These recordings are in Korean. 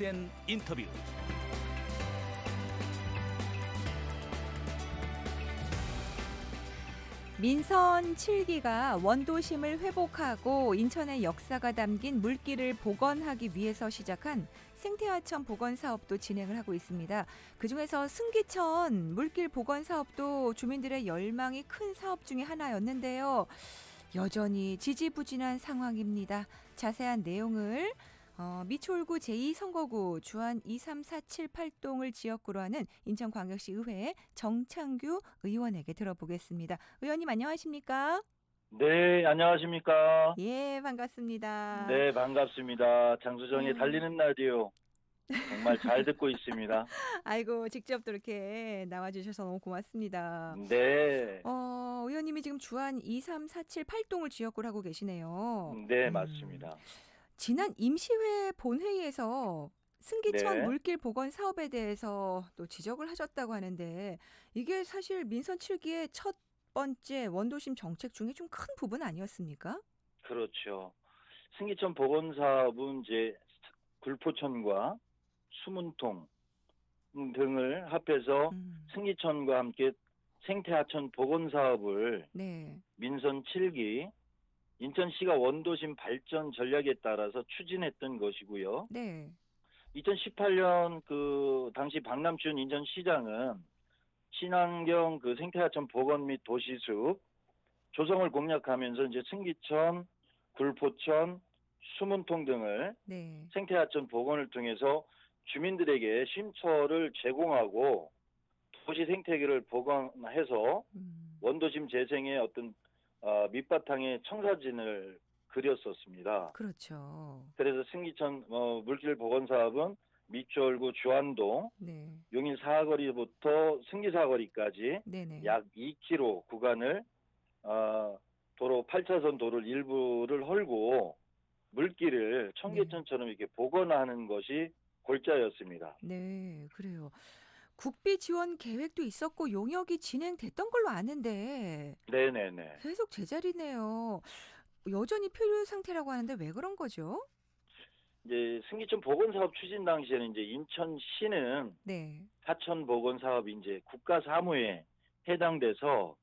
된 인터뷰. 민선 7기가 원도심을 회복하고 인천의 역사가 담긴 물길을 복원하기 위해서 시작한 생태하천 복원 사업도 진행을 하고 있습니다. 그중에서 승기천 물길 복원 사업도 주민들의 열망이 큰 사업 중에 하나였는데요. 여전히 지지부진한 상황입니다. 자세한 내용을 미추홀구 제2선거구 주안 23478동을 지역구로 하는 인천광역시 의회 정창규 의원에게 들어보겠습니다. 의원님 안녕하십니까? 네, 안녕하십니까? 예, 반갑습니다. 네, 반갑습니다. 장수정의 아, 달리는 라디오 정말 잘 듣고 있습니다. 아이고 직접 또 이렇게 나와주셔서 너무 고맙습니다. 네, 의원님이 지금 주안 23478동을 지역구로 하고 계시네요. 네, 맞습니다. 지난 임시회 본회의에서 승기천 네, 물길 복원 사업에 대해서 또 지적을 하셨다고 하는데 이게 사실 민선 7기의 첫 번째 원도심 정책 중에 좀 큰 부분 아니었습니까? 그렇죠. 승기천 보건사업은 이제 굴포천과 수문통 등을 합해서 음, 승기천과 함께 생태하천 보건사업을 네, 민선 7기 인천시가 원도심 발전 전략에 따라서 추진했던 것이고요. 네, 2018년 그 당시 박남춘 인천시장은 친환경 그 생태하천 복원 및 도시숲 조성을 공약하면서 이제 승기천, 굴포천, 수문통 등을 네, 생태하천 복원을 통해서 주민들에게 쉼터를 제공하고 도시 생태계를 복원해서 원도심 재생의 어떤 밑바탕에 청사진을 그렸었습니다. 그렇죠. 그래서 승기천 물길 복원 사업은 미추홀구 주안동 네, 용인 사거리부터 승기 사거리까지 네네, 약 2km 구간을 도로 8차선 도를 일부를 헐고 물길을 네, 청계천처럼 이렇게 복원하는 것이 골자였습니다. 네, 그래요. 국비 지원 계획도 있었고 용역이 진행됐던 걸로 아는데 네네네. 계속 제자리네요. 여전히 표류 상태라고 하는데 왜 그런 거죠? 이제 승기천 복원 사업 추진 당시에는 이제 인천시는 네. 하천 복원 사업이 이제 국가 사무에 해당돼서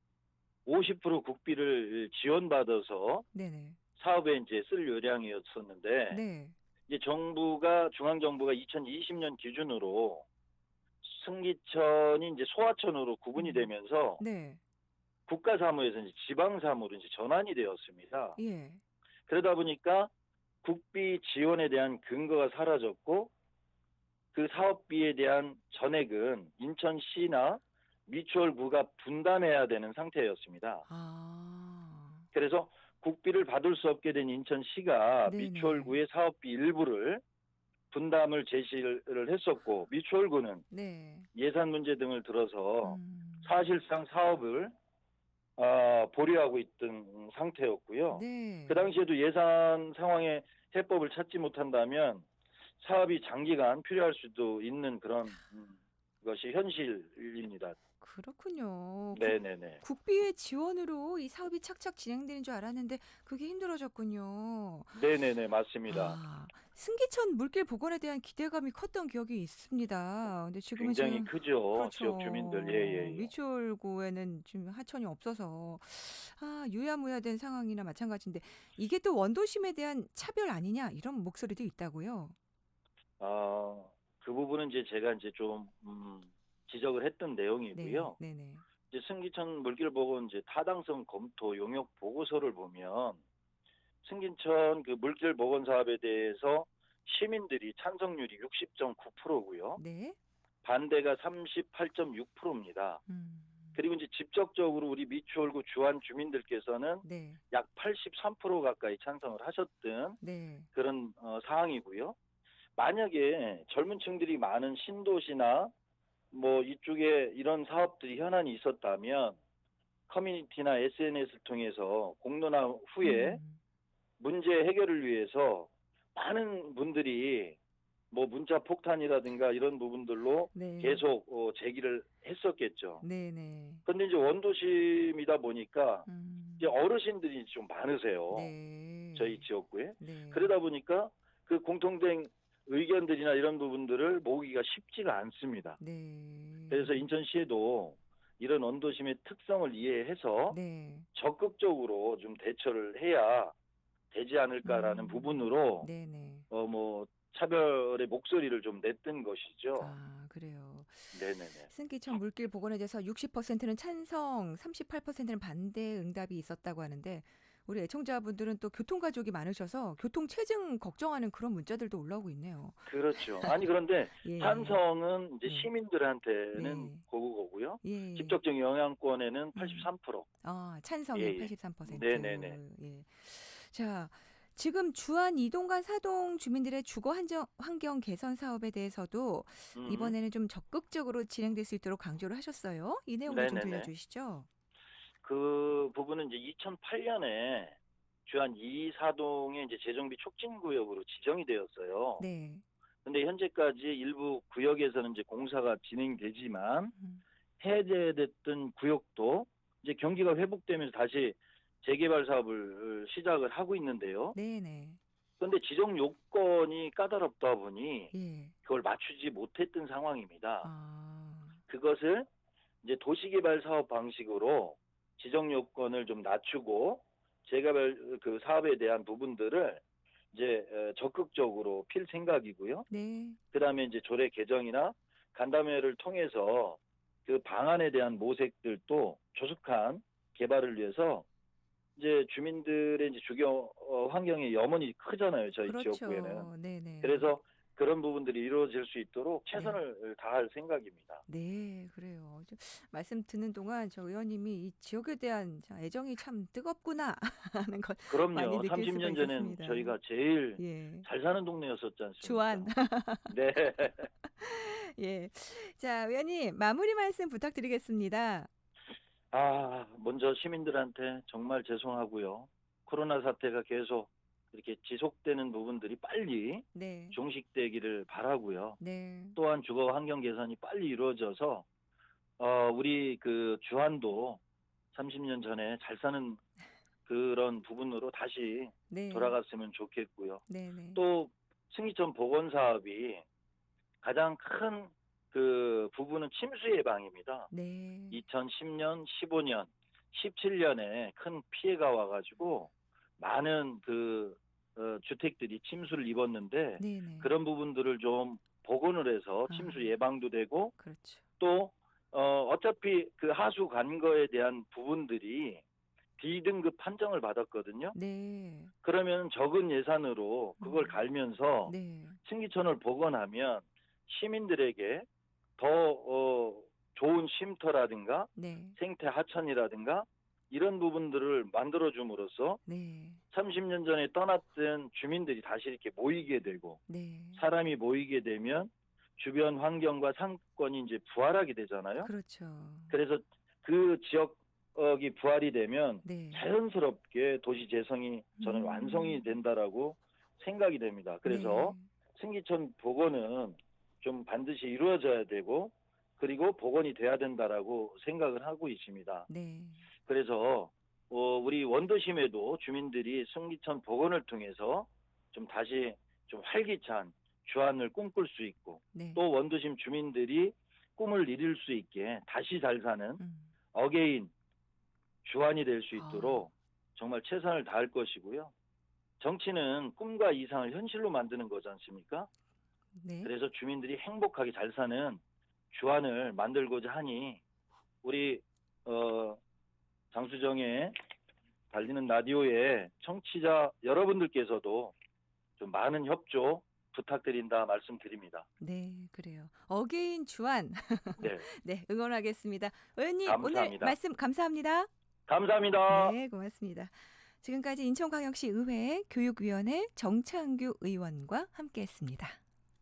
50% 국비를 지원받아서 네네. 사업에 이제 쓸 요량이었었는데 네. 이제 중앙 정부가 2020년 기준으로 승기천이 이제 소하천으로 구분이 음. 되면서 네. 국가 사무에서 이제 지방 사무로 이제 전환이 되었습니다. 예. 그러다 보니까 국비 지원에 대한 근거가 사라졌고 그 사업비에 대한 전액은 인천시나 미추홀구가 분담해야 되는 상태였습니다. 아. 그래서 국비를 받을 수 없게 된 인천시가 네네. 미추홀구의 사업비 일부를 분담을 제시를 했었고 미추홀구는 네. 예산 문제 등을 들어서 음. 사실상 사업을 보류하고 있던 상태였고요. 그 네. 당시에도 예산 상황에 해법을 찾지 못한다면 사업이 장기간 필요할 수도 있는 그런 것이 현실입니다. 그렇군요. 네네네. 국비의 지원으로 이 사업이 착착 진행되는 줄 알았는데 그게 힘들어졌군요. 네네네, 맞습니다. 아, 승기천 물길 복원에 대한 기대감이 컸던 기억이 있습니다. 근데 지금은 굉장히 지금 크죠, 지역 주민들. 그렇죠. 예예예. 미추홀구에는 지금 하천이 없어서 유야무야된 상황이나 마찬가지인데 이게 또 원도심에 대한 차별 아니냐 이런 목소리도 있다고요. 그 부분은 이제 제가 이제 좀 지적을 했던 네, 내용이고요. 네네. 이제 승기천 물길 복원 이제 타당성 검토 용역 보고서를 보면 승기천 그 물길 복원 사업에 대해서 시민들이 찬성률이 60.9%고요. 네. 반대가 38.6%입니다. 음, 그리고 이제 직접적으로 우리 미추홀구 주안 주민들께서는 네, 약 83% 가까이 찬성을 하셨던 네. 그런 사항이고요. 만약에 젊은 층들이 많은 신도시나 뭐 이쪽에 이런 사업들이 현안이 있었다면 커뮤니티나 SNS를 통해서 공론화 후에 음, 문제 해결을 위해서 많은 분들이 뭐 문자 폭탄이라든가 이런 부분들로 네, 계속 제기를 했었겠죠. 네네. 그런데 이제 원도심이다 보니까 이제 음, 어르신들이 좀 많으세요. 네, 저희 지역구에. 네. 그러다 보니까 그 공통된 의견들이나 이런 부분들을 모으기가 쉽지가 않습니다. 네. 그래서 인천시에도 이런 원도심의 특성을 이해해서 네. 적극적으로 좀 대처를 해야 되지 않을까라는 부분으로 네네. 뭐 차별의 목소리를 좀 냈던 것이죠. 아, 그래요. 네네네. 승기천 물길 복원에 대해서 60%는 찬성, 38%는 반대 응답이 있었다고 하는데 우리 애청자분들은 또 교통 가족이 많으셔서 교통 체증 걱정하는 그런 문자들도 올라오고 있네요. 그렇죠. 아니 그런데 예. 찬성은 이제 네. 시민들한테는 네. 고거고요. 예. 직접적 영향권에는 음. 83%. 아, 찬성이 예예. 83%. 네네네. 예. 자, 지금 주안 이동과 사동 주민들의 주거 환경 개선 사업에 대해서도 음. 이번에는 좀 적극적으로 진행될 수 있도록 강조를 하셨어요. 이 내용도 좀 네네네. 들려주시죠. 그 부분은 이제 2008년에 주한 2, 4동의 이제 재정비 촉진 구역으로 지정이 되었어요. 네. 근데 현재까지 일부 구역에서는 이제 공사가 진행되지만 음. 해제됐던 구역도 이제 경기가 회복되면서 다시 재개발 사업을 시작을 하고 있는데요. 네네. 그런데 지정 요건이 까다롭다 보니 예. 그걸 맞추지 못했던 상황입니다. 아. 그것을 이제 도시개발 사업 방식으로 지정 요건을 좀 낮추고 재개발 그 사업에 대한 부분들을 이제 적극적으로 필 생각이고요. 네. 그다음에 이제 조례 개정이나 간담회를 통해서 그 방안에 대한 모색들도 조속한 개발을 위해서 이제 주민들의 이제 주거 환경의 염원이 크잖아요, 저희 지역구에는. 그렇죠. 네네. 그래서 그런 부분들이 이루어질 수 있도록 네. 최선을 다할 생각입니다. 네, 그래요. 말씀 듣는 동안 저 의원님이 이 지역에 대한 애정이 참 뜨겁구나 하는 걸 많이 그럼요. 느낄 수가 30년 전엔 있었습니다. 저희가 제일 예. 잘 사는 동네였었지 주안. 않습니까? 네. 예. 자, 의원님 마무리 말씀 부탁드리겠습니다. 먼저 시민들한테 정말 죄송하고요. 코로나 사태가 계속 이렇게 지속되는 부분들이 빨리 네. 종식되기를 바라고요. 네. 또한 주거 환경 개선이 빨리 이루어져서 우리 그 주안도 30년 전에 잘 사는 그런 부분으로 다시 네. 돌아갔으면 좋겠고요. 네네. 또 승이천 복원 사업이 가장 큰 그 부분은 침수 예방입니다. 네. 2010년, 15년, 17년에 큰 피해가 와가지고 많은 그 주택들이 침수를 입었는데 네네. 그런 부분들을 좀 복원을 해서 아, 침수 예방도 되고 그렇죠. 또 어차피 그 하수 관거에 대한 부분들이 B등급 판정을 받았거든요. 네. 그러면 적은 예산으로 그걸 음. 갈면서 네. 신기천을 복원하면 시민들에게 더 좋은 쉼터라든가 네. 생태 하천이라든가 이런 부분들을 만들어줌으로써 네. 30년 전에 떠났던 주민들이 다시 이렇게 모이게 되고 네. 사람이 모이게 되면 주변 환경과 상권이 이제 부활하게 되잖아요. 그렇죠. 그래서 그 지역이 부활이 되면 네. 자연스럽게 도시 재생이 저는 완성이 된다라고 생각이 됩니다. 네. 그래서 승기천 복원은 좀 반드시 이루어져야 되고 그리고 복원이 돼야 된다라고 생각을 하고 있습니다. 네. 그래서 우리 원도심에도 주민들이 승기천 복원을 통해서 좀 다시 좀 활기찬 주안을 꿈꿀 수 있고 네. 또 원도심 주민들이 꿈을 이룰 수 있게 다시 잘 사는 음. 어게인 주안이 될 수 아, 있도록 정말 최선을 다할 것이고요. 정치는 꿈과 이상을 현실로 만드는 거지 않습니까? 네. 그래서 주민들이 행복하게 잘 사는 주안을 만들고자 하니 우리 장수정의 달리는 라디오의 청취자 여러분들께서도 좀 많은 협조 부탁드린다 말씀드립니다. 네, 그래요. 어게인 주안. 네, 네, 응원하겠습니다. 의원님, 오늘 감사합니다. 말씀 감사합니다. 감사합니다. 네, 고맙습니다. 지금까지 인천광역시 의회 교육위원회 정창규 의원과 함께했습니다.